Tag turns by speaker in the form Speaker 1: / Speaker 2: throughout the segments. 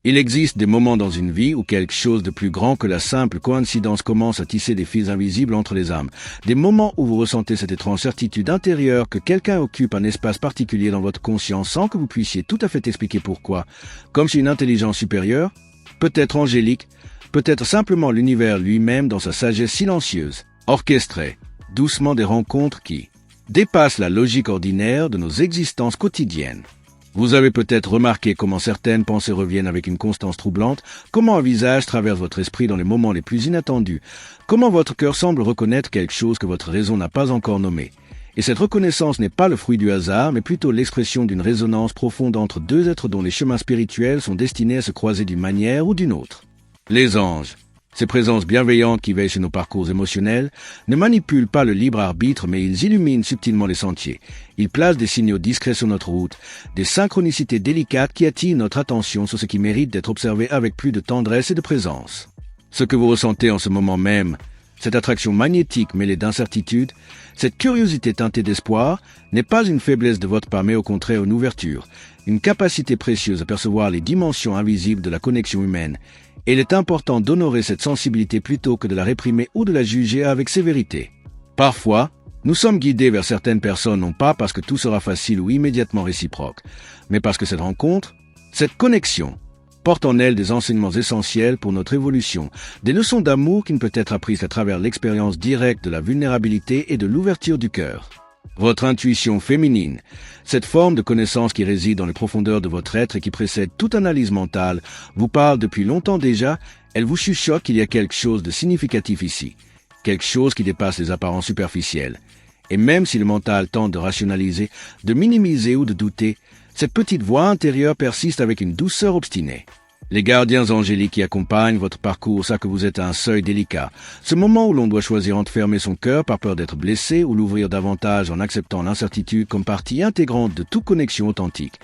Speaker 1: Il existe des moments dans une vie où quelque chose de plus grand que la simple coïncidence commence à tisser des fils invisibles entre les âmes. Des moments où vous ressentez cette étrange certitude intérieure que quelqu'un occupe un espace particulier dans votre conscience sans que vous puissiez tout à fait expliquer pourquoi. Comme si une intelligence supérieure, peut-être angélique, peut-être simplement l'univers lui-même dans sa sagesse silencieuse, orchestrait doucement des rencontres qui dépassent la logique ordinaire de nos existences quotidiennes. Vous avez peut-être remarqué comment certaines pensées reviennent avec une constance troublante, comment un visage traverse votre esprit dans les moments les plus inattendus, comment votre cœur semble reconnaître quelque chose que votre raison n'a pas encore nommé. Et cette reconnaissance n'est pas le fruit du hasard, mais plutôt l'expression d'une résonance profonde entre deux êtres dont les chemins spirituels sont destinés à se croiser d'une manière ou d'une autre. Les anges, ces présences bienveillantes qui veillent sur nos parcours émotionnels, ne manipulent pas le libre arbitre, mais ils illuminent subtilement les sentiers. Ils placent des signaux discrets sur notre route, des synchronicités délicates qui attirent notre attention sur ce qui mérite d'être observé avec plus de tendresse et de présence. Ce que vous ressentez en ce moment même, cette attraction magnétique mêlée d'incertitude, cette curiosité teintée d'espoir, n'est pas une faiblesse de votre part, mais au contraire une ouverture, une capacité précieuse à percevoir les dimensions invisibles de la connexion humaine. Et il est important d'honorer cette sensibilité plutôt que de la réprimer ou de la juger avec sévérité. Parfois, nous sommes guidés vers certaines personnes non pas parce que tout sera facile ou immédiatement réciproque, mais parce que cette rencontre, cette connexion, porte en elle des enseignements essentiels pour notre évolution, des leçons d'amour qui ne peuvent être apprises qu'à travers l'expérience directe de la vulnérabilité et de l'ouverture du cœur. Votre intuition féminine, cette forme de connaissance qui réside dans les profondeurs de votre être et qui précède toute analyse mentale, vous parle depuis longtemps déjà, elle vous chuchote qu'il y a quelque chose de significatif ici, quelque chose qui dépasse les apparences superficielles. Et même si le mental tente de rationaliser, de minimiser ou de douter, cette petite voix intérieure persiste avec une douceur obstinée. Les gardiens angéliques qui accompagnent votre parcours savent que vous êtes à un seuil délicat, ce moment où l'on doit choisir entre fermer son cœur par peur d'être blessé ou l'ouvrir davantage en acceptant l'incertitude comme partie intégrante de toute connexion authentique.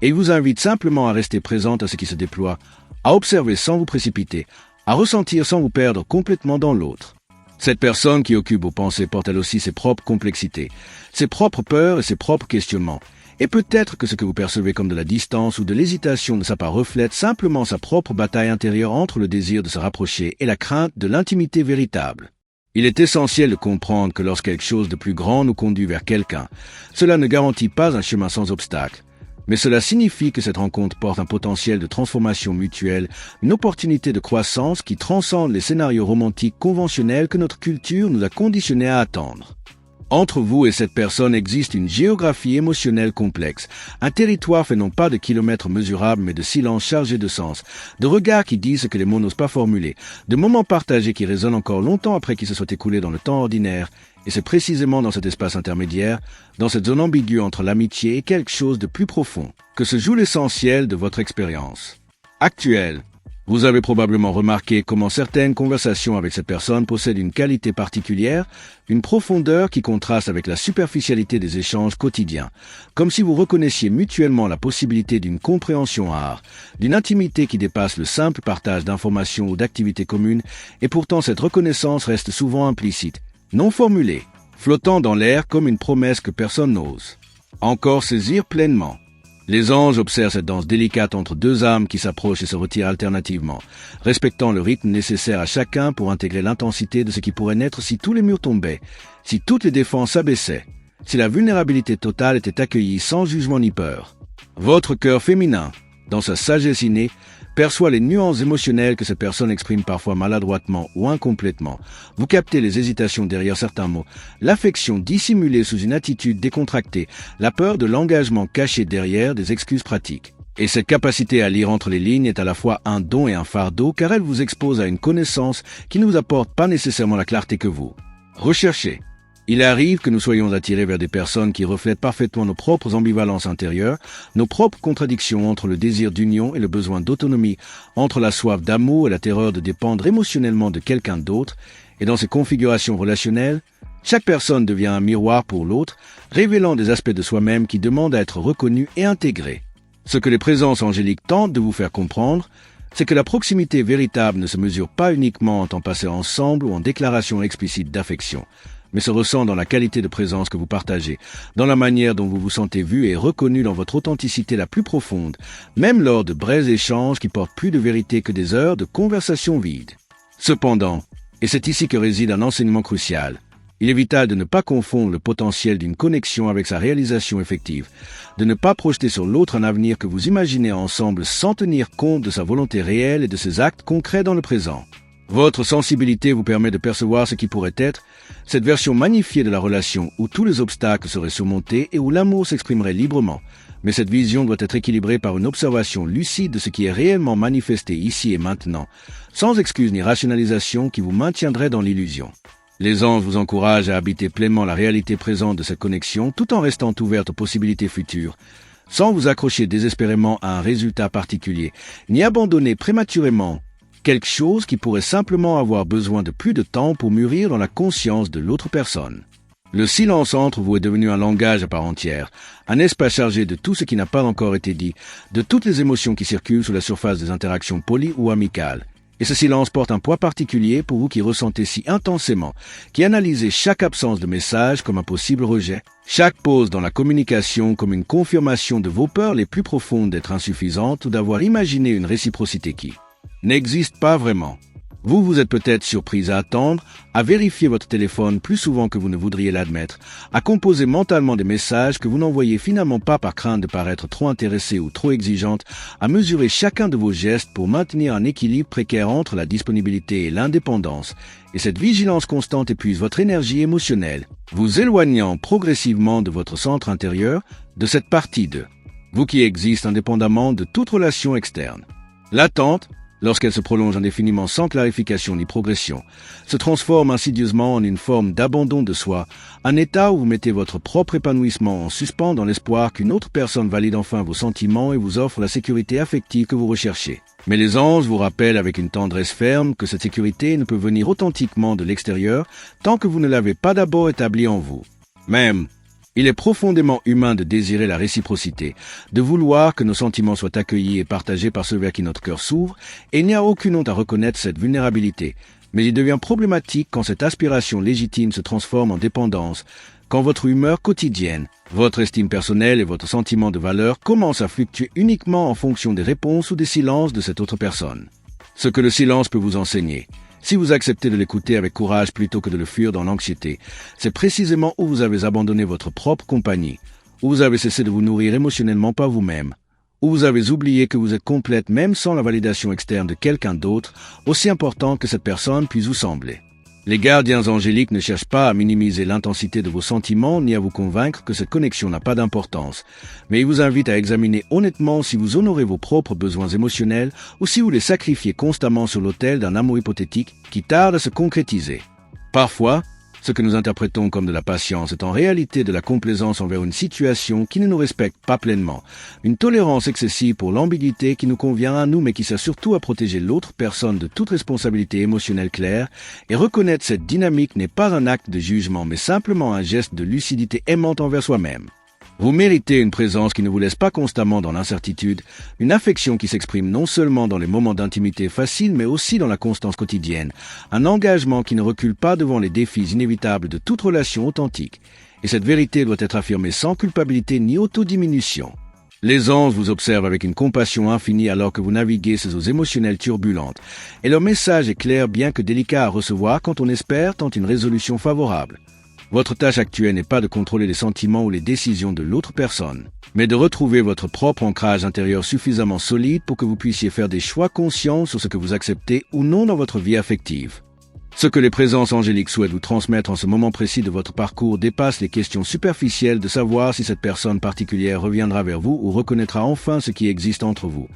Speaker 1: Et ils vous invitent simplement à rester présente à ce qui se déploie, à observer sans vous précipiter, à ressentir sans vous perdre complètement dans l'autre. Cette personne qui occupe vos pensées porte elle aussi ses propres complexités, ses propres peurs et ses propres questionnements. Et peut-être que ce que vous percevez comme de la distance ou de l'hésitation de sa part reflète simplement sa propre bataille intérieure entre le désir de se rapprocher et la crainte de l'intimité véritable. Il est essentiel de comprendre que lorsque quelque chose de plus grand nous conduit vers quelqu'un, cela ne garantit pas un chemin sans obstacle. Mais cela signifie que cette rencontre porte un potentiel de transformation mutuelle, une opportunité de croissance qui transcende les scénarios romantiques conventionnels que notre culture nous a conditionnés à attendre. Entre vous et cette personne existe une géographie émotionnelle complexe, un territoire fait non pas de kilomètres mesurables mais de silences chargés de sens, de regards qui disent ce que les mots n'osent pas formuler, de moments partagés qui résonnent encore longtemps après qu'ils se soient écoulés dans le temps ordinaire, et c'est précisément dans cet espace intermédiaire, dans cette zone ambiguë entre l'amitié et quelque chose de plus profond, que se joue l'essentiel de votre expérience actuelle. Vous avez probablement remarqué comment certaines conversations avec cette personne possèdent une qualité particulière, une profondeur qui contraste avec la superficialité des échanges quotidiens, comme si vous reconnaissiez mutuellement la possibilité d'une compréhension rare, d'une intimité qui dépasse le simple partage d'informations ou d'activités communes, et pourtant cette reconnaissance reste souvent implicite, non formulée, flottant dans l'air comme une promesse que personne n'ose encore saisir pleinement. Les anges observent cette danse délicate entre deux âmes qui s'approchent et se retirent alternativement, respectant le rythme nécessaire à chacun pour intégrer l'intensité de ce qui pourrait naître si tous les murs tombaient, si toutes les défenses s'abaissaient, si la vulnérabilité totale était accueillie sans jugement ni peur. Votre cœur féminin, dans sa sagesse innée, perçoit les nuances émotionnelles que cette personne exprime parfois maladroitement ou incomplètement. Vous captez les hésitations derrière certains mots, l'affection dissimulée sous une attitude décontractée, la peur de l'engagement caché derrière des excuses pratiques. Et cette capacité à lire entre les lignes est à la fois un don et un fardeau car elle vous expose à une connaissance qui ne vous apporte pas nécessairement la clarté que vous recherchez. Il arrive que nous soyons attirés vers des personnes qui reflètent parfaitement nos propres ambivalences intérieures, nos propres contradictions entre le désir d'union et le besoin d'autonomie, entre la soif d'amour et la terreur de dépendre émotionnellement de quelqu'un d'autre, et dans ces configurations relationnelles, chaque personne devient un miroir pour l'autre, révélant des aspects de soi-même qui demandent à être reconnus et intégrés. Ce que les présences angéliques tentent de vous faire comprendre, c'est que la proximité véritable ne se mesure pas uniquement en temps passé ensemble ou en déclaration explicite d'affection, mais se ressent dans la qualité de présence que vous partagez, dans la manière dont vous vous sentez vu et reconnu dans votre authenticité la plus profonde, même lors de brefs échanges qui portent plus de vérité que des heures de conversation vide. Cependant, et c'est ici que réside un enseignement crucial, il est vital de ne pas confondre le potentiel d'une connexion avec sa réalisation effective, de ne pas projeter sur l'autre un avenir que vous imaginez ensemble sans tenir compte de sa volonté réelle et de ses actes concrets dans le présent. Votre sensibilité vous permet de percevoir ce qui pourrait être cette version magnifiée de la relation où tous les obstacles seraient surmontés et où l'amour s'exprimerait librement. Mais cette vision doit être équilibrée par une observation lucide de ce qui est réellement manifesté ici et maintenant, sans excuse ni rationalisation qui vous maintiendrait dans l'illusion. Les anges vous encouragent à habiter pleinement la réalité présente de cette connexion tout en restant ouverte aux possibilités futures, sans vous accrocher désespérément à un résultat particulier, ni abandonner prématurément quelque chose qui pourrait simplement avoir besoin de plus de temps pour mûrir dans la conscience de l'autre personne. Le silence entre vous est devenu un langage à part entière, un espace chargé de tout ce qui n'a pas encore été dit, de toutes les émotions qui circulent sous la surface des interactions polies ou amicales. Et ce silence porte un poids particulier pour vous qui ressentez si intensément, qui analysez chaque absence de message comme un possible rejet, chaque pause dans la communication comme une confirmation de vos peurs les plus profondes d'être insuffisantes ou d'avoir imaginé une réciprocité qui n'existe pas vraiment. Vous êtes peut-être surpris à attendre, à vérifier votre téléphone plus souvent que vous ne voudriez l'admettre, à composer mentalement des messages que vous n'envoyez finalement pas par crainte de paraître trop intéressé ou trop exigeante, à mesurer chacun de vos gestes pour maintenir un équilibre précaire entre la disponibilité et l'indépendance. Et cette vigilance constante épuise votre énergie émotionnelle, vous éloignant progressivement de votre centre intérieur, de cette partie de vous qui existe indépendamment de toute relation externe. L'attente, lorsqu'elle se prolonge indéfiniment sans clarification ni progression, se transforme insidieusement en une forme d'abandon de soi, un état où vous mettez votre propre épanouissement en suspens dans l'espoir qu'une autre personne valide enfin vos sentiments et vous offre la sécurité affective que vous recherchez. Mais les anges vous rappellent avec une tendresse ferme que cette sécurité ne peut venir authentiquement de l'extérieur tant que vous ne l'avez pas d'abord établie en vous. Même, il est profondément humain de désirer la réciprocité, de vouloir que nos sentiments soient accueillis et partagés par ceux vers qui notre cœur s'ouvre, et il n'y a aucune honte à reconnaître cette vulnérabilité. Mais il devient problématique quand cette aspiration légitime se transforme en dépendance, quand votre humeur quotidienne, votre estime personnelle et votre sentiment de valeur commencent à fluctuer uniquement en fonction des réponses ou des silences de cette autre personne. Ce que le silence peut vous enseigner, si vous acceptez de l'écouter avec courage plutôt que de le fuir dans l'anxiété, c'est précisément où vous avez abandonné votre propre compagnie, où vous avez cessé de vous nourrir émotionnellement par vous-même, où vous avez oublié que vous êtes complète même sans la validation externe de quelqu'un d'autre, aussi important que cette personne puisse vous sembler. Les gardiens angéliques ne cherchent pas à minimiser l'intensité de vos sentiments ni à vous convaincre que cette connexion n'a pas d'importance, mais ils vous invitent à examiner honnêtement si vous honorez vos propres besoins émotionnels ou si vous les sacrifiez constamment sur l'autel d'un amour hypothétique qui tarde à se concrétiser. Parfois, ce que nous interprétons comme de la patience est en réalité de la complaisance envers une situation qui ne nous respecte pas pleinement, une tolérance excessive pour l'ambiguïté qui nous convient à nous mais qui sert surtout à protéger l'autre personne de toute responsabilité émotionnelle claire, et reconnaître cette dynamique n'est pas un acte de jugement mais simplement un geste de lucidité aimante envers soi-même. Vous méritez une présence qui ne vous laisse pas constamment dans l'incertitude, une affection qui s'exprime non seulement dans les moments d'intimité faciles, mais aussi dans la constance quotidienne, un engagement qui ne recule pas devant les défis inévitables de toute relation authentique. Et cette vérité doit être affirmée sans culpabilité ni autodiminution. Les anges vous observent avec une compassion infinie alors que vous naviguez ces eaux émotionnelles turbulentes, et leur message est clair bien que délicat à recevoir quand on espère tant une résolution favorable. Votre tâche actuelle n'est pas de contrôler les sentiments ou les décisions de l'autre personne, mais de retrouver votre propre ancrage intérieur suffisamment solide pour que vous puissiez faire des choix conscients sur ce que vous acceptez ou non dans votre vie affective. Ce que les présences angéliques souhaitent vous transmettre en ce moment précis de votre parcours dépasse les questions superficielles de savoir si cette personne particulière reviendra vers vous ou reconnaîtra enfin ce qui existe entre vous.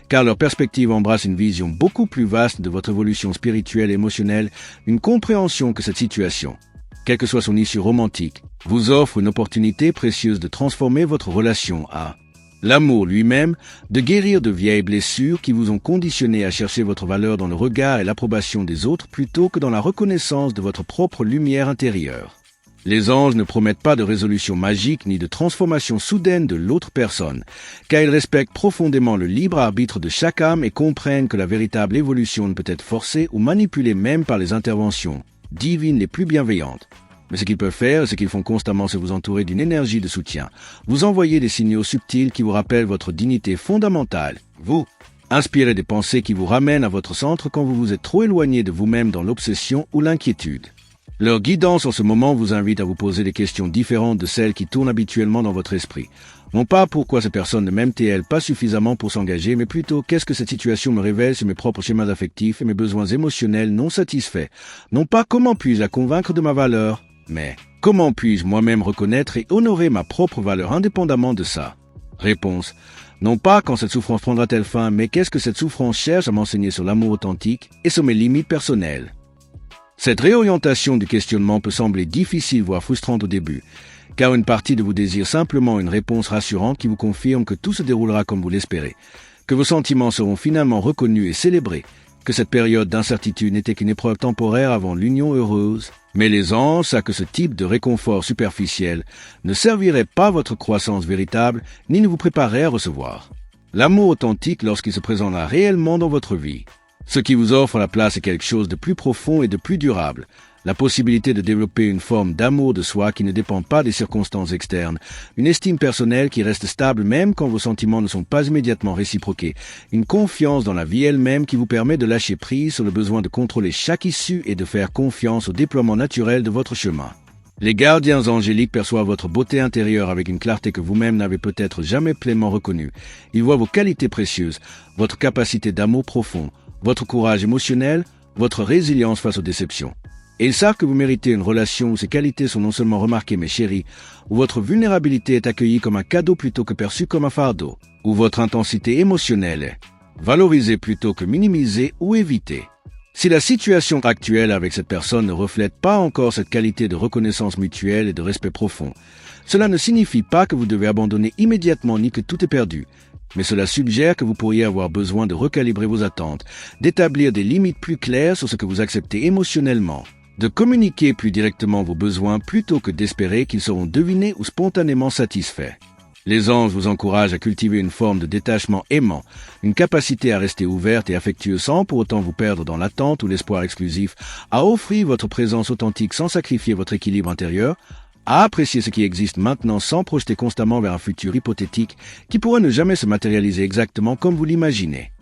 Speaker 1: Car leur perspective embrasse une vision beaucoup plus vaste de votre évolution spirituelle et émotionnelle, une compréhension que cette situation, quelle que soit son issue romantique, vous offre une opportunité précieuse de transformer votre relation à l'amour lui-même, de guérir de vieilles blessures qui vous ont conditionné à chercher votre valeur dans le regard et l'approbation des autres plutôt que dans la reconnaissance de votre propre lumière intérieure. Les anges ne promettent pas de résolution magique ni de transformation soudaine de l'autre personne, car ils respectent profondément le libre arbitre de chaque âme et comprennent que la véritable évolution ne peut être forcée ou manipulée même par les interventions divines les plus bienveillantes. Mais ce qu'ils peuvent faire, c'est qu'ils font constamment se vous entourer d'une énergie de soutien. Vous envoyez des signaux subtils qui vous rappellent votre dignité fondamentale. Vous inspirez des pensées qui vous ramènent à votre centre quand vous vous êtes trop éloigné de vous-même dans l'obsession ou l'inquiétude. Leur guidance en ce moment vous invite à vous poser des questions différentes de celles qui tournent habituellement dans votre esprit. Non pas pourquoi ces personnes ne m'aiment-elles pas suffisamment pour s'engager, mais plutôt qu'est-ce que cette situation me révèle sur mes propres schémas affectifs et mes besoins émotionnels non satisfaits. Non pas comment puis-je la convaincre de ma valeur, mais comment puis-je moi-même reconnaître et honorer ma propre valeur indépendamment de ça? Réponse. Non pas quand cette souffrance prendra-t-elle fin, mais qu'est-ce que cette souffrance cherche à m'enseigner sur l'amour authentique et sur mes limites personnelles. Cette réorientation du questionnement peut sembler difficile voire frustrante au début, car une partie de vous désire simplement une réponse rassurante qui vous confirme que tout se déroulera comme vous l'espérez, que vos sentiments seront finalement reconnus et célébrés, que cette période d'incertitude n'était qu'une épreuve temporaire avant l'union heureuse. Mais les anges savent que ce type de réconfort superficiel ne servirait pas votre croissance véritable, ni ne vous préparerait à recevoir l'amour authentique lorsqu'il se présentera réellement dans votre vie. Ce qui vous offre la place est quelque chose de plus profond et de plus durable, la possibilité de développer une forme d'amour de soi qui ne dépend pas des circonstances externes, une estime personnelle qui reste stable même quand vos sentiments ne sont pas immédiatement réciproqués, une confiance dans la vie elle-même qui vous permet de lâcher prise sur le besoin de contrôler chaque issue et de faire confiance au déploiement naturel de votre chemin. Les gardiens angéliques perçoivent votre beauté intérieure avec une clarté que vous-même n'avez peut-être jamais pleinement reconnue. Ils voient vos qualités précieuses, votre capacité d'amour profond, votre courage émotionnel, votre résilience face aux déceptions. Et ils savent que vous méritez une relation où ces qualités sont non seulement remarquées mais chéries, où votre vulnérabilité est accueillie comme un cadeau plutôt que perçue comme un fardeau, où votre intensité émotionnelle est valorisée plutôt que minimisée ou évitée. Si la situation actuelle avec cette personne ne reflète pas encore cette qualité de reconnaissance mutuelle et de respect profond, cela ne signifie pas que vous devez abandonner immédiatement ni que tout est perdu. Mais cela suggère que vous pourriez avoir besoin de recalibrer vos attentes, d'établir des limites plus claires sur ce que vous acceptez émotionnellement, de communiquer plus directement vos besoins plutôt que d'espérer qu'ils seront devinés ou spontanément satisfaits. Les anges vous encouragent à cultiver une forme de détachement aimant, une capacité à rester ouverte et affectueuse sans pour autant vous perdre dans l'attente ou l'espoir exclusif, à offrir votre présence authentique sans sacrifier votre équilibre intérieur, à apprécier ce qui existe maintenant sans projeter constamment vers un futur hypothétique qui pourrait ne jamais se matérialiser exactement comme vous l'imaginez.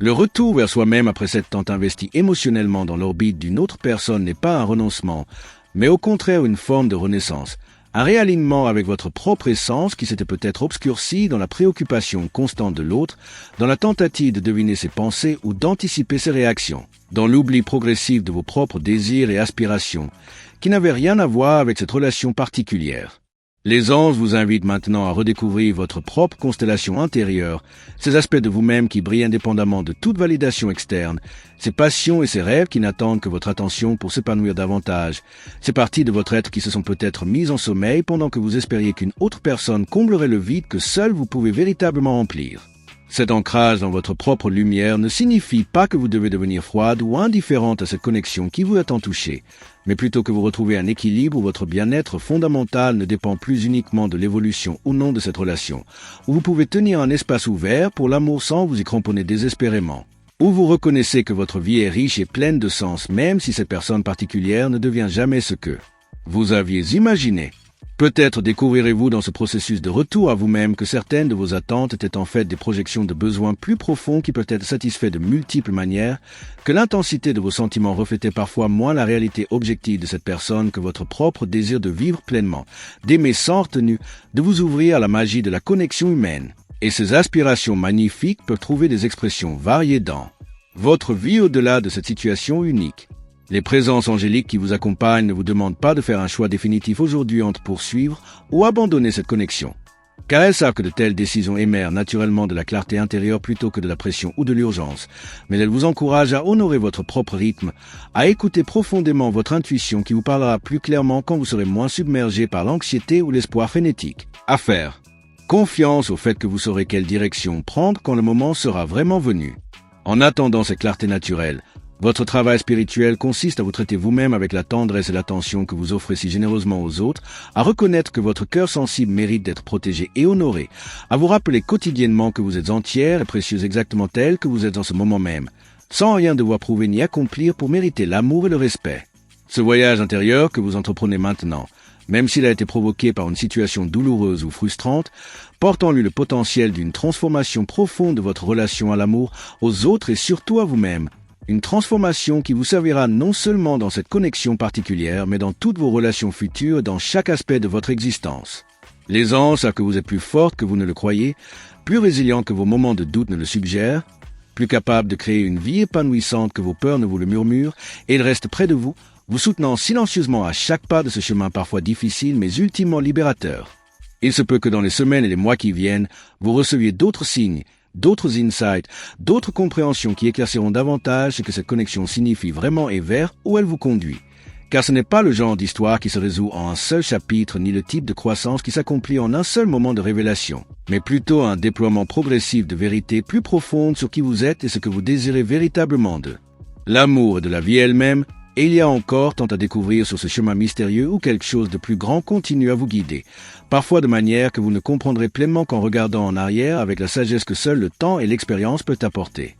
Speaker 1: Le retour vers soi-même après s'être tant investi émotionnellement dans l'orbite d'une autre personne n'est pas un renoncement, mais au contraire une forme de renaissance, un réalignement avec votre propre essence qui s'était peut-être obscurcie dans la préoccupation constante de l'autre, dans la tentative de deviner ses pensées ou d'anticiper ses réactions, dans l'oubli progressif de vos propres désirs et aspirations, qui n'avaient rien à voir avec cette relation particulière. Les anges vous invitent maintenant à redécouvrir votre propre constellation intérieure, ces aspects de vous-même qui brillent indépendamment de toute validation externe, ces passions et ces rêves qui n'attendent que votre attention pour s'épanouir davantage, ces parties de votre être qui se sont peut-être mises en sommeil pendant que vous espériez qu'une autre personne comblerait le vide que seul vous pouvez véritablement remplir. Cet ancrage dans votre propre lumière ne signifie pas que vous devez devenir froide ou indifférente à cette connexion qui vous a tant touché, mais plutôt que vous retrouvez un équilibre où votre bien-être fondamental ne dépend plus uniquement de l'évolution ou non de cette relation, où vous pouvez tenir un espace ouvert pour l'amour sans vous y cramponner désespérément, où vous reconnaissez que votre vie est riche et pleine de sens même si cette personne particulière ne devient jamais ce que vous aviez imaginé. Peut-être découvrirez-vous dans ce processus de retour à vous-même que certaines de vos attentes étaient en fait des projections de besoins plus profonds qui peuvent être satisfaits de multiples manières, que l'intensité de vos sentiments reflétait parfois moins la réalité objective de cette personne que votre propre désir de vivre pleinement, d'aimer sans retenue, de vous ouvrir à la magie de la connexion humaine. Et ces aspirations magnifiques peuvent trouver des expressions variées dans votre vie au-delà de cette situation unique. Les présences angéliques qui vous accompagnent ne vous demandent pas de faire un choix définitif aujourd'hui entre poursuivre ou abandonner cette connexion, car elles savent que de telles décisions émergent naturellement de la clarté intérieure plutôt que de la pression ou de l'urgence, mais elles vous encouragent à honorer votre propre rythme, à écouter profondément votre intuition qui vous parlera plus clairement quand vous serez moins submergé par l'anxiété ou l'espoir frénétique. À faire confiance au fait que vous saurez quelle direction prendre quand le moment sera vraiment venu. En attendant cette clarté naturelle, votre travail spirituel consiste à vous traiter vous-même avec la tendresse et l'attention que vous offrez si généreusement aux autres, à reconnaître que votre cœur sensible mérite d'être protégé et honoré, à vous rappeler quotidiennement que vous êtes entière et précieuse exactement telle que vous êtes en ce moment même, sans rien devoir prouver ni accomplir pour mériter l'amour et le respect. Ce voyage intérieur que vous entreprenez maintenant, même s'il a été provoqué par une situation douloureuse ou frustrante, porte en lui le potentiel d'une transformation profonde de votre relation à l'amour, aux autres et surtout à vous-même. Une transformation qui vous servira non seulement dans cette connexion particulière, mais dans toutes vos relations futures, dans chaque aspect de votre existence. L'aisance à que vous êtes plus forte que vous ne le croyez, plus résiliente que vos moments de doute ne le suggèrent, plus capable de créer une vie épanouissante que vos peurs ne vous le murmurent, et il reste près de vous, vous soutenant silencieusement à chaque pas de ce chemin parfois difficile mais ultimement libérateur. Il se peut que dans les semaines et les mois qui viennent, vous receviez d'autres signes, d'autres insights, d'autres compréhensions qui éclairciront davantage ce que cette connexion signifie vraiment et vers où elle vous conduit. Car ce n'est pas le genre d'histoire qui se résout en un seul chapitre ni le type de croissance qui s'accomplit en un seul moment de révélation, mais plutôt un déploiement progressif de vérités plus profondes sur qui vous êtes et ce que vous désirez véritablement d'eux. L'amour et de la vie elle-même, et il y a encore tant à découvrir sur ce chemin mystérieux où quelque chose de plus grand continue à vous guider, parfois de manière que vous ne comprendrez pleinement qu'en regardant en arrière avec la sagesse que seul le temps et l'expérience peuvent apporter.